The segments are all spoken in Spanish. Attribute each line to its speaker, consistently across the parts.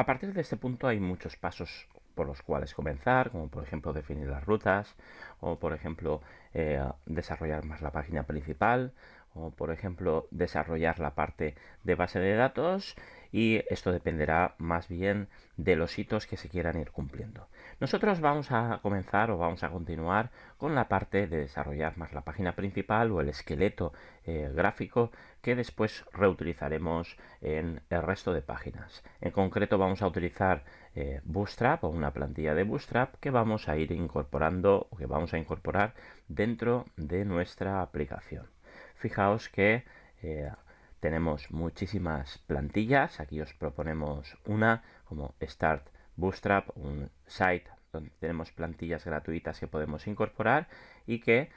Speaker 1: A partir de este punto hay muchos pasos por los cuales comenzar, como por ejemplo definir las rutas, o por ejemplo desarrollar más la página principal, o por ejemplo desarrollar la parte de base de datos, y esto dependerá más bien de los hitos que se quieran ir cumpliendo. Nosotros vamos a comenzar o vamos a continuar con la parte de desarrollar más la página principal o el esqueleto gráfico que después reutilizaremos en el resto de páginas. En concreto vamos a utilizar Bootstrap o una plantilla de Bootstrap que vamos a ir incorporando o que vamos a incorporar dentro de nuestra aplicación. Fijaos que tenemos muchísimas plantillas. Aquí os proponemos una como Start Bootstrap, un site donde tenemos plantillas gratuitas que podemos incorporar y que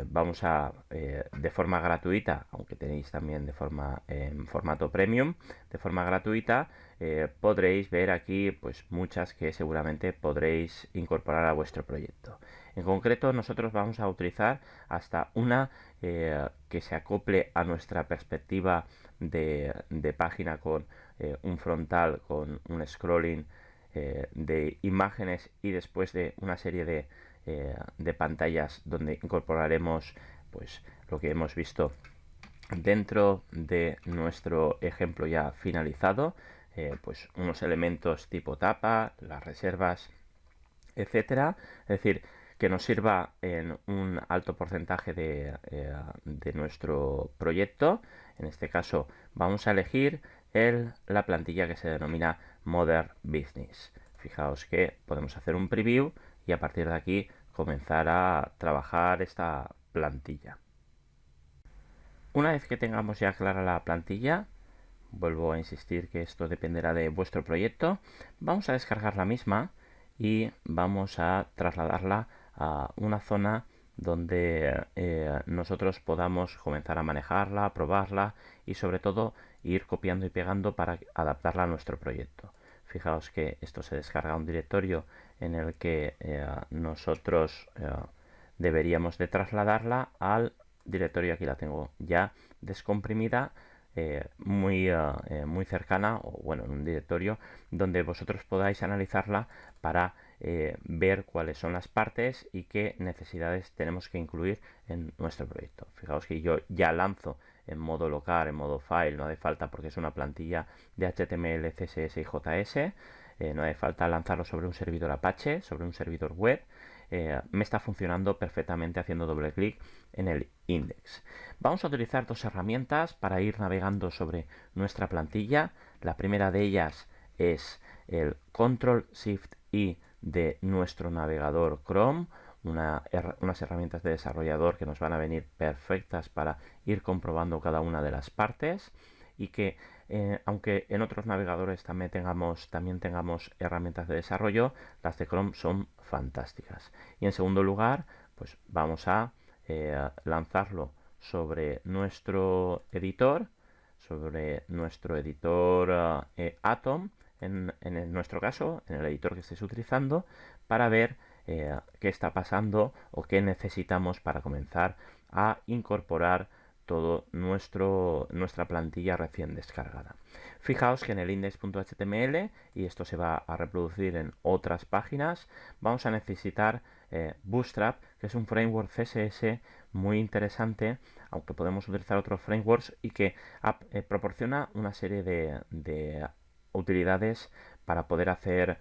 Speaker 1: vamos a de forma gratuita, aunque tenéis también de forma en formato premium, de forma gratuita podréis ver aquí pues muchas que seguramente podréis incorporar a vuestro proyecto. En concreto nosotros vamos a utilizar hasta una que se acople a nuestra perspectiva de página con un frontal, con un scrolling de imágenes y después de una serie de pantallas donde incorporaremos pues lo que hemos visto dentro de nuestro ejemplo ya finalizado, pues unos elementos tipo tapa, las reservas, etcétera. Es decir, que nos sirva en un alto porcentaje de nuestro proyecto. En este caso vamos a elegir la plantilla que se denomina Modern Business. Fijaos que podemos hacer un preview y a partir de aquí comenzar a trabajar esta plantilla. Una vez que tengamos ya clara la plantilla, vuelvo a insistir que esto dependerá de vuestro proyecto, vamos a descargar la misma y vamos a trasladarla a una zona donde nosotros podamos comenzar a manejarla, a probarla y sobre todo ir copiando y pegando para adaptarla a nuestro proyecto. Fijaos que esto se descarga a un directorio en el que nosotros deberíamos de trasladarla al directorio. Aquí la tengo ya descomprimida, muy cercana, o bueno, en un directorio donde vosotros podáis analizarla para ver cuáles son las partes y qué necesidades tenemos que incluir en nuestro proyecto. Fijaos que yo ya lanzo en modo local, en modo file, no hace falta porque es una plantilla de HTML, CSS y JS, no hace falta lanzarlo sobre un servidor Apache, sobre un servidor web. Me está funcionando perfectamente haciendo doble clic en el index. Vamos a utilizar dos herramientas para ir navegando sobre nuestra plantilla. La primera de ellas es el Control Shift I de nuestro navegador Chrome, unas herramientas de desarrollador que nos van a venir perfectas para ir comprobando cada una de las partes y que aunque en otros navegadores también tengamos herramientas de desarrollo, las de Chrome son fantásticas. Y en segundo lugar, pues vamos a lanzarlo sobre nuestro editor, Atom, en nuestro caso, en el editor que estéis utilizando, para ver qué está pasando o qué necesitamos para comenzar a incorporar todo nuestra plantilla recién descargada. Fijaos que en el index.html, y esto se va a reproducir en otras páginas, vamos a necesitar Bootstrap, que es un framework CSS muy interesante, aunque podemos utilizar otros frameworks, y que proporciona una serie de utilidades para poder hacer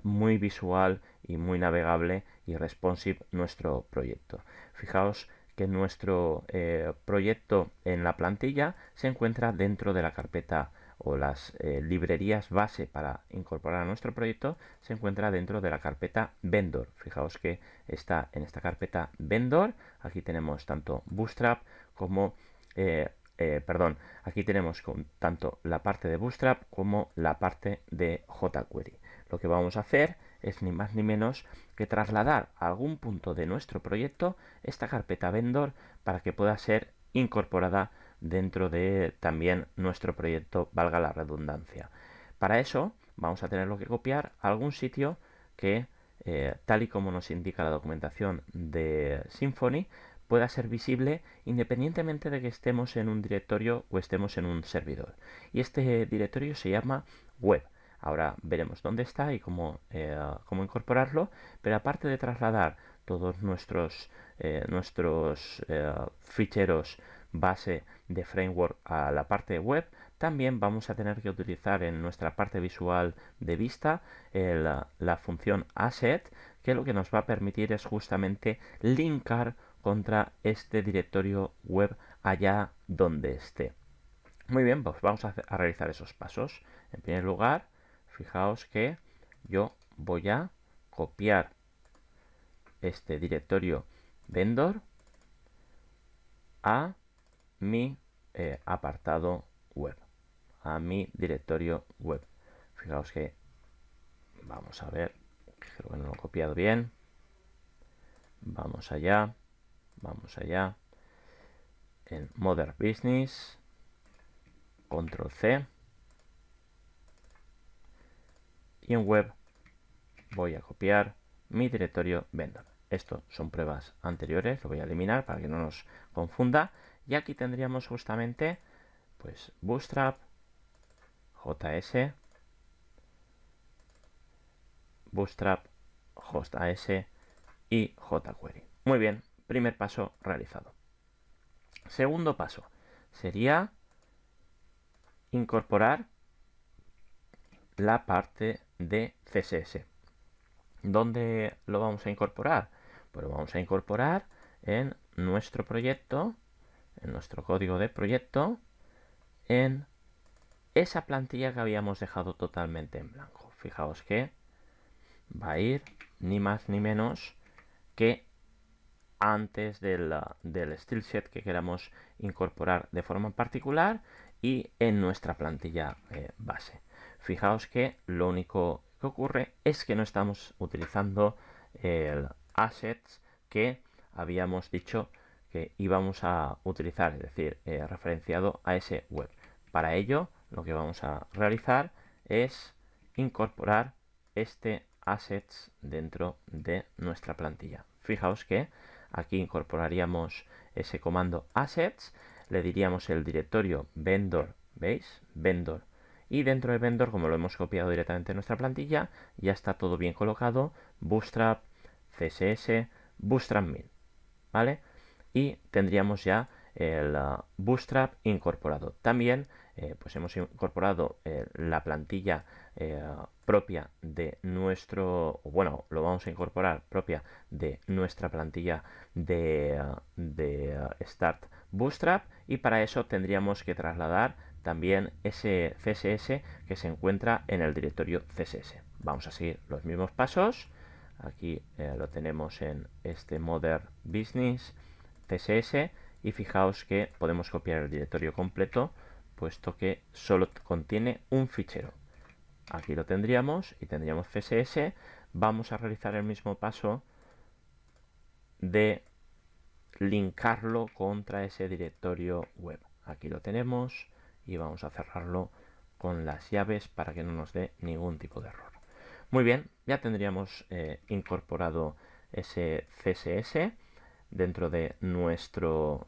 Speaker 1: muy visual y muy navegable y responsive nuestro proyecto. Fijaos que nuestro proyecto en la plantilla se encuentra dentro de la carpeta o las librerías base para incorporar a nuestro proyecto se encuentra dentro de la carpeta Vendor. Fijaos que está en esta carpeta Vendor. Aquí tenemos tanto Bootstrap como aquí tenemos tanto la parte de Bootstrap como la parte de jQuery. Lo que vamos a hacer es ni más ni menos que trasladar a algún punto de nuestro proyecto esta carpeta Vendor para que pueda ser incorporada dentro de también nuestro proyecto, valga la redundancia. Para eso vamos a tenerlo que copiar a algún sitio que, tal y como nos indica la documentación de Symfony, pueda ser visible independientemente de que estemos en un directorio o estemos en un servidor. Y este directorio se llama web. Ahora veremos dónde está y cómo incorporarlo, pero aparte de trasladar todos nuestros ficheros base de framework a la parte web, también vamos a tener que utilizar en nuestra parte visual de vista la función asset, que lo que nos va a permitir es justamente linkar contra este directorio web allá donde esté. Muy bien, pues vamos a realizar esos pasos. En primer lugar, fijaos que yo voy a copiar este directorio vendor a mi apartado web, a mi directorio web. Fijaos que vamos a ver, creo que no lo he copiado bien. Vamos allá en Modern Business, control C, y en web voy a copiar mi directorio vendor. Esto son pruebas anteriores, lo voy a eliminar para que no nos confunda. Y aquí tendríamos justamente pues Bootstrap, JS, Bootstrap, HostAS y jQuery. Muy bien, primer paso realizado. Segundo paso sería incorporar la parte de CSS. ¿Dónde lo vamos a incorporar? Pues lo vamos a incorporar en nuestro proyecto, en nuestro código de proyecto, en esa plantilla que habíamos dejado totalmente en blanco. Fijaos que va a ir ni más ni menos que antes del style sheet que queramos incorporar de forma particular y en nuestra plantilla base. Fijaos que lo único que ocurre es que no estamos utilizando el assets que habíamos dicho que íbamos a utilizar, es decir, referenciado a ese web. Para ello, lo que vamos a realizar es incorporar este assets dentro de nuestra plantilla. Fijaos que aquí incorporaríamos ese comando assets, le diríamos el directorio vendor, ¿veis? Vendor. Y dentro de vendor, como lo hemos copiado directamente en nuestra plantilla, ya está todo bien colocado, Bootstrap, CSS, Bootstrap Min, ¿vale? Y tendríamos ya el Bootstrap incorporado. También pues hemos incorporado la plantilla propia de nuestro, bueno, lo vamos a incorporar propia de nuestra plantilla de Start Bootstrap, y para eso tendríamos que trasladar también ese CSS que se encuentra en el directorio CSS. Vamos a seguir los mismos pasos. Aquí lo tenemos en este Modern Business CSS, y fijaos que podemos copiar el directorio completo puesto que solo contiene un fichero. Aquí lo tendríamos y tendríamos CSS. Vamos a realizar el mismo paso de linkarlo contra ese directorio web. Aquí lo tenemos y vamos a cerrarlo con las llaves para que no nos dé ningún tipo de error. Muy bien, ya tendríamos incorporado ese CSS dentro de nuestra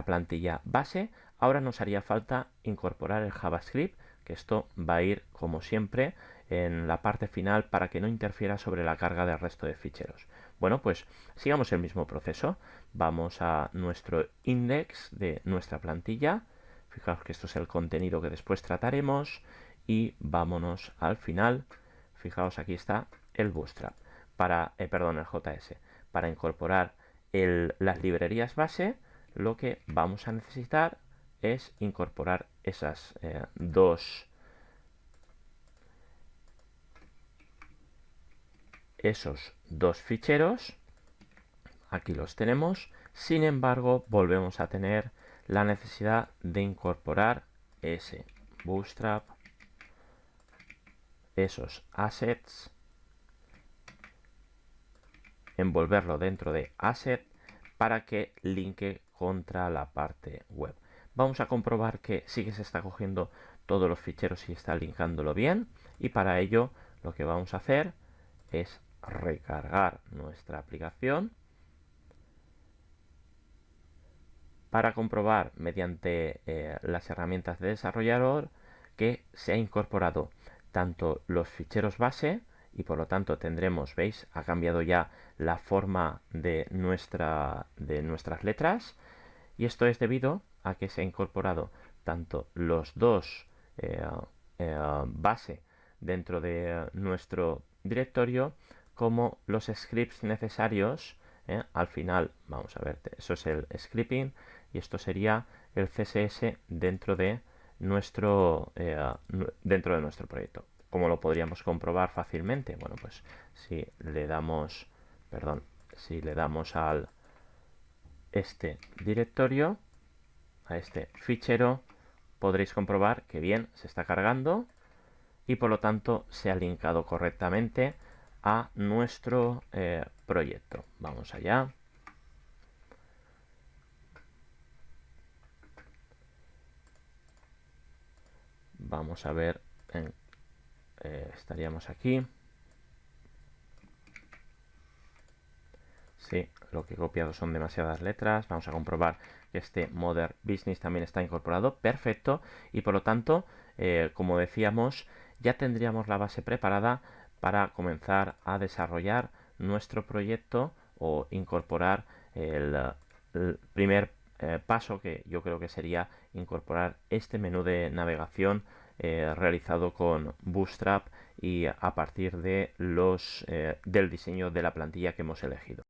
Speaker 1: plantilla base. Ahora nos haría falta incorporar el JavaScript, que esto va a ir como siempre en la parte final para que no interfiera sobre la carga del resto de ficheros. Bueno, pues sigamos el mismo proceso. Vamos a nuestro index de nuestra plantilla. Fijaos que esto es el contenido que después trataremos, y vámonos al final. Fijaos, aquí está el Bootstrap, el JS. Para incorporar las librerías base, lo que vamos a necesitar es incorporar esos dos ficheros. Aquí los tenemos. Sin embargo, volvemos a tener la necesidad de incorporar ese Bootstrap, esos assets, envolverlo dentro de asset para que linke contra la parte web. Vamos a comprobar que sí que se está cogiendo todos los ficheros y está linkándolo bien, y para ello lo que vamos a hacer es recargar nuestra aplicación para comprobar mediante las herramientas de desarrollador que se ha incorporado tanto los ficheros base y por lo tanto tendremos, ¿veis? Ha cambiado ya la forma de nuestras letras y esto es debido a que se ha incorporado tanto los dos base dentro de nuestro directorio como los scripts necesarios. Al final, vamos a ver, eso es el scripting y esto sería el CSS dentro de nuestro proyecto. ¿Cómo lo podríamos comprobar fácilmente? Bueno, pues si le damos, perdón, si le damos al este directorio, a este fichero, podréis comprobar que bien se está cargando y por lo tanto se ha linkado correctamente a nuestro proyecto. Vamos allá. Vamos a ver, estaríamos aquí. Sí, lo que he copiado son demasiadas letras. Vamos a comprobar que este Modern Business también está incorporado. Perfecto. Y por lo tanto, como decíamos, ya tendríamos la base preparada para comenzar a desarrollar nuestro proyecto o incorporar el primer paso, que yo creo que sería incorporar este menú de navegación realizado con Bootstrap y a partir de del diseño de la plantilla que hemos elegido.